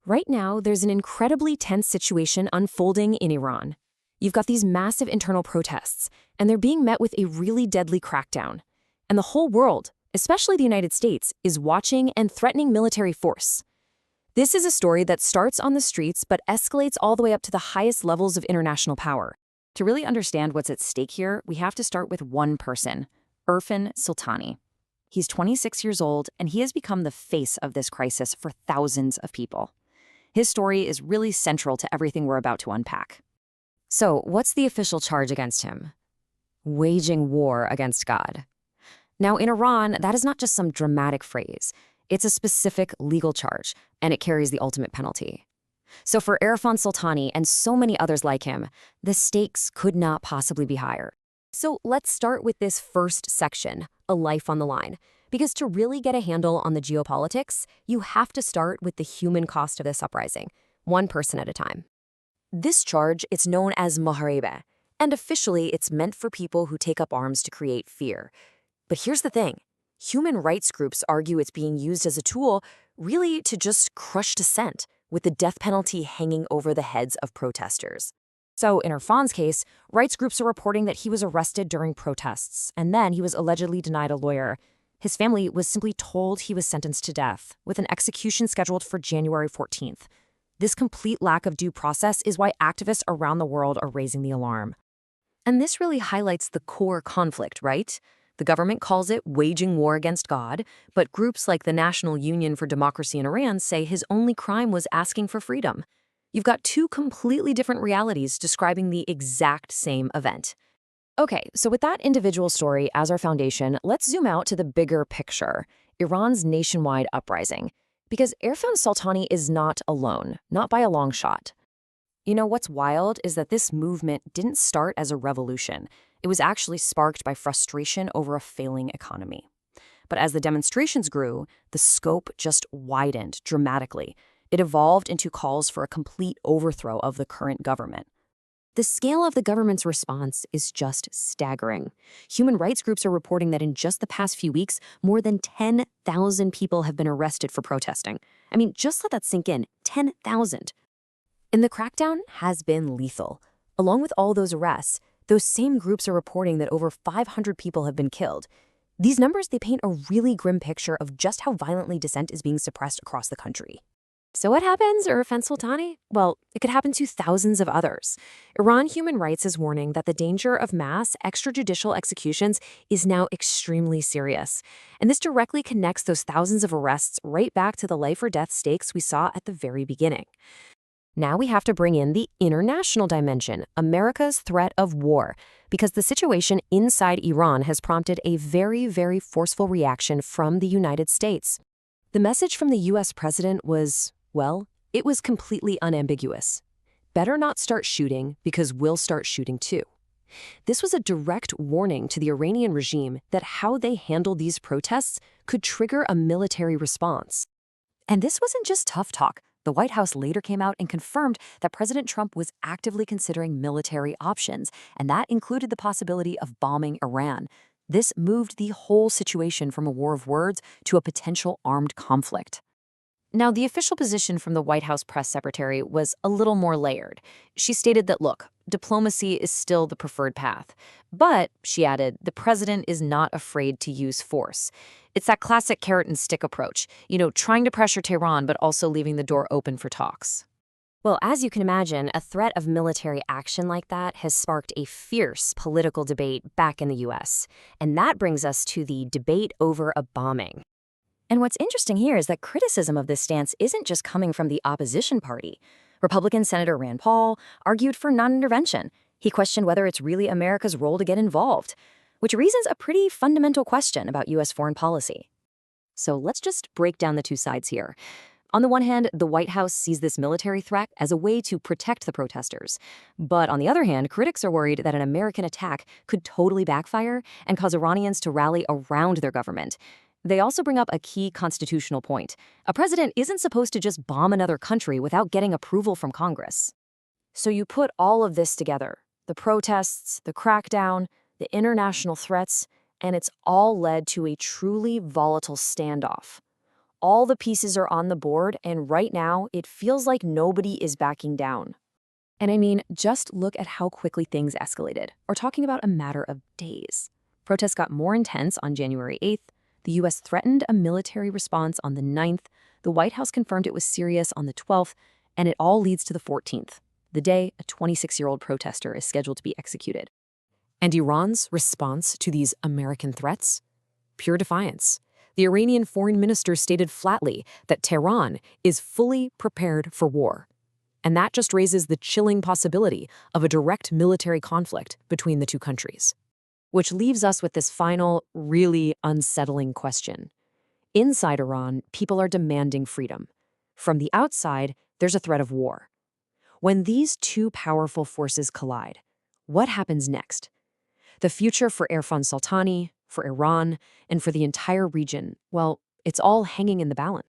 Right now, there's an incredibly tense situation unfolding in Iran. You've got these massive internal protests, and they're being met with a really deadly crackdown. And the whole world, especially the United States, is watching and threatening military force. This is a story that starts on the streets but escalates all the way up to the highest levels of international power. To really understand what's at stake here, we have to start with one person, Erfan Soltani. He's 26 years old, and he has become the face of this crisis for thousands of people. His story is really central to everything we're about to unpack. So, what's the official charge against him? Waging war against God. Now, in Iran, that is not just some dramatic phrase. It's a specific legal charge, and it carries the ultimate penalty. So for Erfan Soltani and so many others like him, the stakes could not possibly be higher. So let's start with this first section, a life on the line. Because to really get a handle on the geopolitics, you have to start with the human cost of this uprising, one person at a time. This charge is known as Moharebe, and officially it's meant for people who take up arms to create fear. But here's the thing. Human rights groups argue it's being used as a tool really to just crush dissent, with the death penalty hanging over the heads of protesters. So in Erfan's case, rights groups are reporting that he was arrested during protests, and then he was allegedly denied a lawyer. His family was simply told he was sentenced to death, with an execution scheduled for January 14th. This complete lack of due process is why activists around the world are raising the alarm. And this really highlights the core conflict, right? The government calls it waging war against God, but groups like the National Union for Democracy in Iran say his only crime was asking for freedom. You've got two completely different realities describing the exact same event. Okay, so with that individual story as our foundation, let's zoom out to the bigger picture, Iran's nationwide uprising. Because Erfan Soltani is not alone, not by a long shot. You know, what's wild is that this movement didn't start as a revolution. It was actually sparked by frustration over a failing economy. But as the demonstrations grew, the scope just widened dramatically. It evolved into calls for a complete overthrow of the current government. The scale of the government's response is just staggering. Human rights groups are reporting that in just the past few weeks, more than 10,000 people have been arrested for protesting. I mean, just let that sink in, 10,000. And the crackdown has been lethal. Along with all those arrests, those same groups are reporting that over 500 people have been killed. These numbers, they paint a really grim picture of just how violently dissent is being suppressed across the country. So what happens, Erfan Soltani? Well, it could happen to thousands of others. Iran Human Rights is warning that the danger of mass extrajudicial executions is now extremely serious. And this directly connects those thousands of arrests right back to the life or death stakes we saw at the very beginning. Now we have to bring in the international dimension, America's threat of war, because the situation inside Iran has prompted a very, very forceful reaction from the United States. The message from the US president was, well, it was completely unambiguous. Better not start shooting because we'll start shooting too. This was a direct warning to the Iranian regime that how they handled these protests could trigger a military response. And this wasn't just tough talk. The White House later came out and confirmed that President Trump was actively considering military options, and that included the possibility of bombing Iran. This moved the whole situation from a war of words to a potential armed conflict. Now, the official position from the White House press secretary was a little more layered. She stated that, look, diplomacy is still the preferred path. But, she added, the president is not afraid to use force. It's that classic carrot and stick approach, trying to pressure Tehran but also leaving the door open for talks. Well, as you can imagine, a threat of military action like that has sparked a fierce political debate back in the US. And that brings us to the debate over a bombing. And what's interesting here is that criticism of this stance isn't just coming from the opposition party. Republican Senator Rand Paul argued for non-intervention. He questioned whether it's really America's role to get involved, which raises a pretty fundamental question about US foreign policy. So let's just break down the two sides here. On the one hand, the White House sees this military threat as a way to protect the protesters. But on the other hand, critics are worried that an American attack could totally backfire and cause Iranians to rally around their government. They also bring up a key constitutional point. A president isn't supposed to just bomb another country without getting approval from Congress. So you put all of this together, the protests, the crackdown, the international threats, and it's all led to a truly volatile standoff. All the pieces are on the board, and right now, it feels like nobody is backing down. And I mean, just look at how quickly things escalated. We're talking about a matter of days. Protests got more intense on January 8th. The U.S. threatened a military response on the 9th. The White House confirmed it was serious on the 12th. And it all leads to the 14th, the day a 26-year-old protester is scheduled to be executed. And Iran's response to these American threats? Pure defiance. The Iranian foreign minister stated flatly that Tehran is fully prepared for war. And that just raises the chilling possibility of a direct military conflict between the two countries. Which leaves us with this final, really unsettling question. Inside Iran, people are demanding freedom. From the outside, there's a threat of war. When these two powerful forces collide, what happens next? The future for Erfan Soltani, for Iran, and for the entire region, well, it's all hanging in the balance.